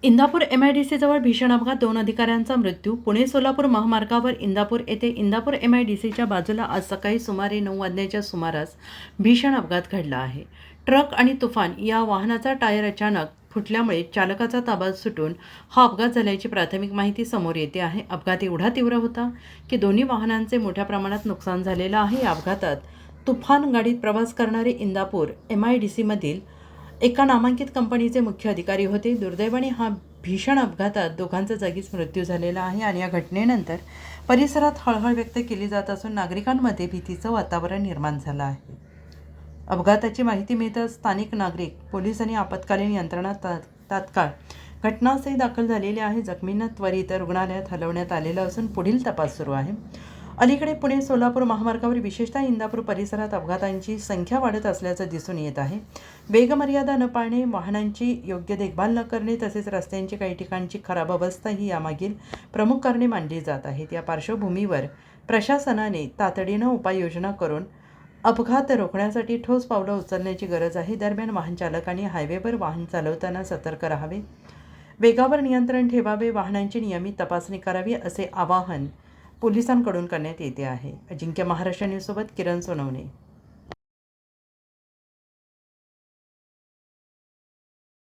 Indapur MIDC जवळ भीषण अपघात, 2 अधिकाऱ्यांचा मृत्यू. पुणे सोलापूर महामार्गावर इंदापूर येथे इंदापूर MIDCच्या बाजूला आज सकाळी सुमारे 9 वाजण्याच्या सुमारास भीषण अपघात घडला आहे. ट्रक आणि तुफान या वाहनाचा टायर अचानक फुटल्यामुळे चालकाचा ताबा सुटून हा अपघात झाल्याची प्राथमिक माहिती समोर येते आहे. अपघात एवढा तीव्र होता की दोन्ही वाहनांचे मोठ्या प्रमाणात नुकसान झालेलं आहे. या अपघातात तुफान गाडीत प्रवास करणारे इंदापूर MIDCमधील एका नामांकित कंपनीचे मुख्य अधिकारी होते. दुर्दैवाने हा भीषण अपघातात दोघांचा जागीच मृत्यू झालेला आहे आणि या घटनेनंतर परिसरात हळहळ व्यक्त केली जात असून नागरिकांमध्ये भीतीचं वातावरण निर्माण झालं आहे. अपघाताची माहिती मिळताच स्थानिक नागरिक, पोलीस आणि आपत्कालीन यंत्रणा तात्काळ घटनास्थळी दाखल झालेले आहे. जखमींना त्वरित रुग्णालयात हलवण्यात आलेलं असून पुढील तपास सुरू आहे. अलीकडे पुणे सोलापूर महामार्गावर विशेषतः इंदापूर परिसरात अपघातांची संख्या वाढत असल्याचं दिसून येत आहे. वेगमर्यादा न पाळणे, वाहनांची योग्य देखभाल न करणे तसेच रस्त्यांची काही ठिकाणची खराब अवस्था ही यामागील प्रमुख कारणे मानली जात आहेत. या पार्श्वभूमीवर प्रशासनाने तातडीनं उपाययोजना करून अपघात रोखण्यासाठी ठोस पावलं उचलण्याची गरज आहे. दरम्यान वाहन चालकांनी हायवेवर वाहन चालवताना सतर्क राहावे, वेगावर नियंत्रण ठेवावे, वाहनांची नियमित तपासणी करावी असे आवाहन पोलिसांकडून करण्यात येते आहे. अजिंक्य महाराष्ट्र न्यूजसोबत किरण सोनवणे.